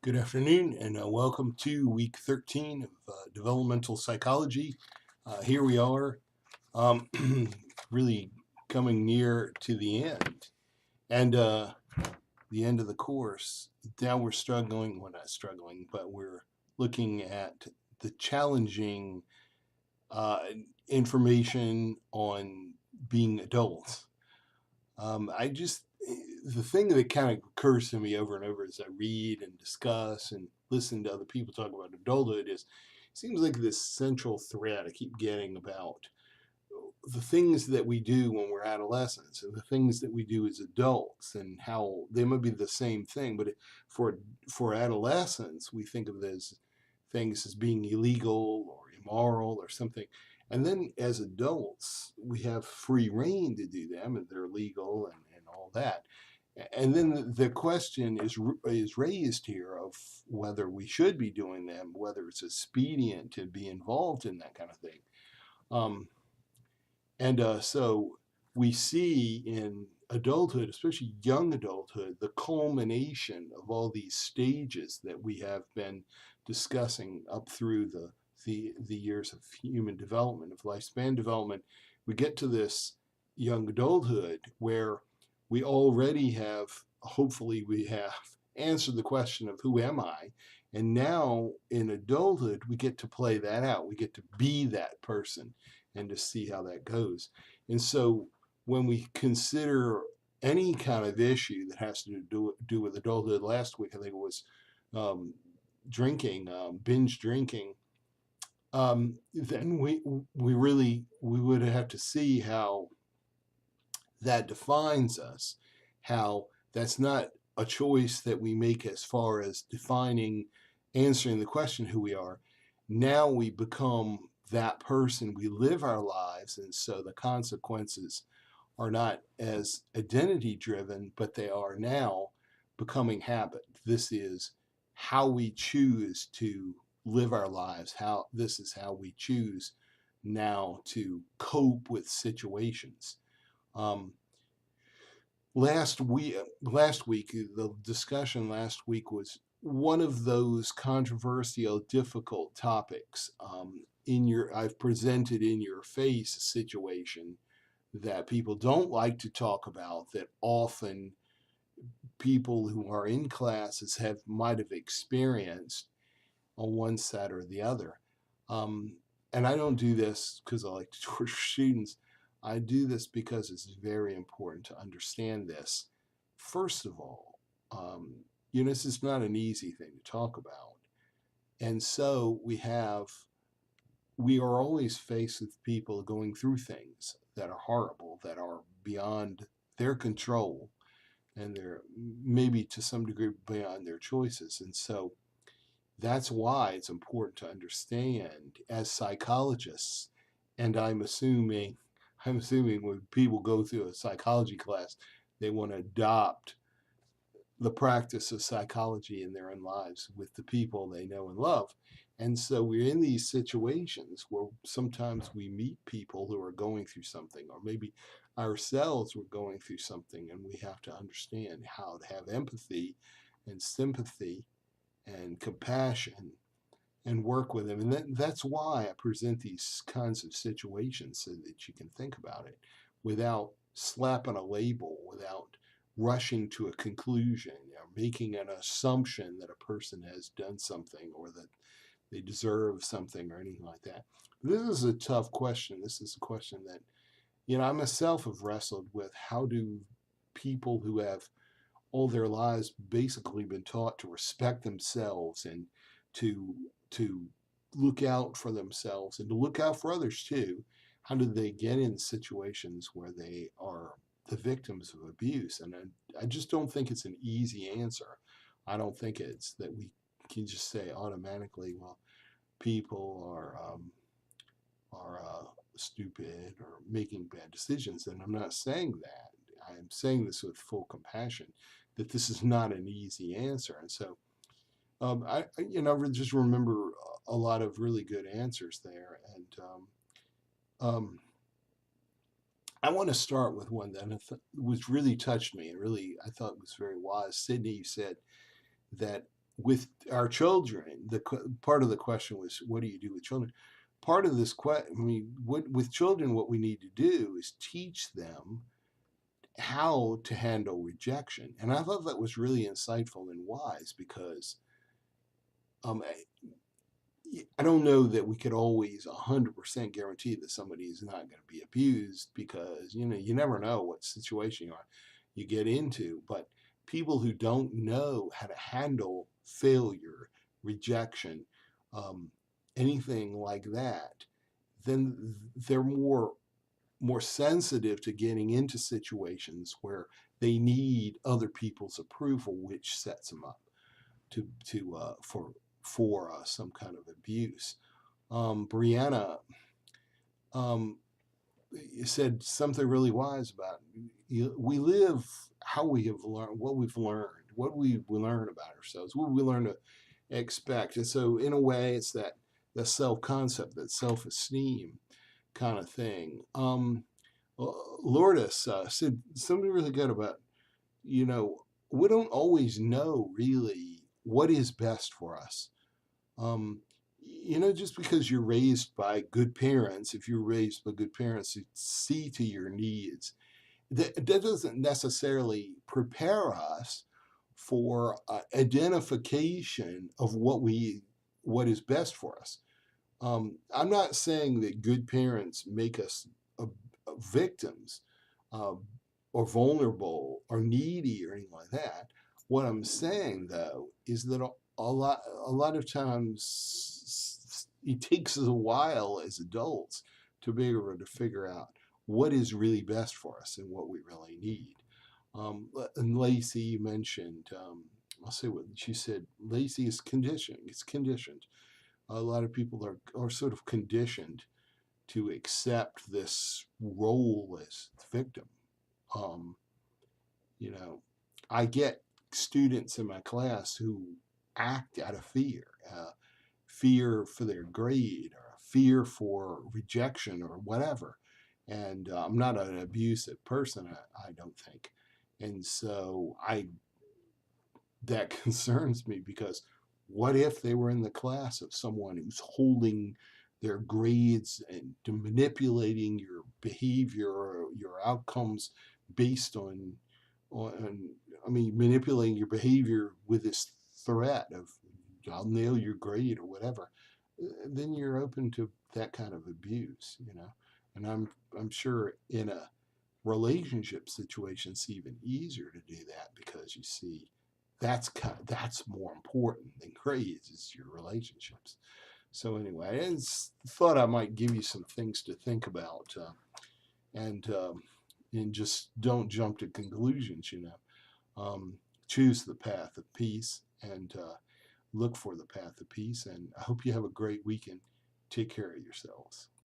Good afternoon, and welcome to week 13 of developmental psychology. Here we are, um, really coming near to the end, and the end of the course. Now we're struggling, well, not struggling, but we're looking at the challenging uh, information on being adults. The thing that kind of occurs to me over and over as I read and discuss and listen to other people talk about adulthood is, it seems like this central thread I keep getting about the things that we do when we're adolescents and the things that we do as adults and how they might be the same thing, but for for adolescents we think of it as things as being illegal or immoral or something. And then as adults, we have free reign to do them and they're legal and all that. And then the question is raised here of whether we should be doing them, whether it's expedient to be involved in that kind of thing. Um, so we see in adulthood, especially young adulthood, the culmination of all these stages that we have been discussing up through the years of human development, of lifespan development. We get to this young adulthood where we already have, hopefully, we have answered the question of who am I? And now in adulthood, we get to play that out. We get to be that person and to see how that goes. And so when we consider any kind of issue that has to do with adulthood, last week I think it was um, drinking, binge drinking, then we would have to see how that defines us, how that's not a choice that we make as far as defining, answering the question who we are. Now we become that person, we live our lives, and so the consequences are not as identity driven, but they are now becoming habit. This is how we choose to live our lives, how this is how we choose now to cope with situations. Um, last week, the discussion last week was one of those controversial, difficult topics. I've presented in your face a situation that people don't like to talk about that often people who are in classes might have experienced on one side or the other. Um, and I don't do this because I like to torture students. I do this because it's very important to understand this. First of all, this is not an easy thing to talk about. And so we are always faced with people going through things that are horrible, that are beyond their control, and they're maybe to some degree beyond their choices. And so that's why it's important to understand as psychologists, and I'm assuming when people go through a psychology class, they want to adopt the practice of psychology in their own lives with the people they know and love. And so we're in these situations where sometimes we meet people who are going through something, or maybe ourselves we're going through something, and we have to understand how to have empathy and sympathy and compassion and work with them. And that's why I present these kinds of situations so that you can think about it without slapping a label, without rushing to a conclusion or making an assumption that a person has done something or that they deserve something or anything like that. This is a tough question. This is a question that, I myself have wrestled with. How do people who have all their lives basically been taught to respect themselves and to to look out for themselves and to look out for others too. How do they get in situations where they are the victims of abuse? And I just don't think it's an easy answer. I don't think it's that we can just say automatically, well, people are stupid or making bad decisions. And I'm not saying that. I'm saying this with full compassion, that this is not an easy answer. And so I just remember a lot of really good answers there. And I want to start with one that was really touched me and really I thought was very wise. Sydney, you said that with our children, part of the question was, what do you do with children? Part of this question, I mean, with children, what we need to do is teach them how to handle rejection. And I thought that was really insightful and wise because um, I don't know that we could always 100% guarantee that somebody is not going to be abused because, you never know what situation you get into. But people who don't know how to handle failure, rejection, um, anything like that, then they're more sensitive to getting into situations where they need other people's approval, which sets them up for some kind of abuse. Brianna um, said something really wise about we live how we have learned, what we've learned, what we learn about ourselves, what we learn to expect. And so, in a way, it's that self concept, that self esteem kind of thing. Lourdes said something really good about, you know, we don't always know really what is best for us. Um, just because you're raised by good parents, if you're raised by good parents who see to your needs, that doesn't necessarily prepare us for identification of what is best for us. I'm not saying that good parents make us victims uh, or vulnerable or needy or anything like that. What I'm saying though is that a lot of times it takes us a while as adults to be able to figure out what is really best for us and what we really need. And Lacey mentioned, I'll say what she said. Lacey is conditioned. It's conditioned. A lot of people are sort of conditioned to accept this role as victim. Um, you know, I get students in my class who act out of fear, fear for their grade or fear for rejection or whatever. And I'm not an abusive person, I don't think. And so that concerns me because what if they were in the class of someone who's holding their grades and manipulating your behavior or your outcomes based on I mean manipulating your behavior with this threat of I'll nail your grade or whatever, then you're open to that kind of abuse. And I'm sure in a relationship situation it's even easier to do that because you see that's more important than grades is your relationships. So anyway, I thought I might give you some things to think about, and and just don't jump to conclusions. Choose the path of peace and look for the path of peace. And I hope you have a great weekend. Take care of yourselves.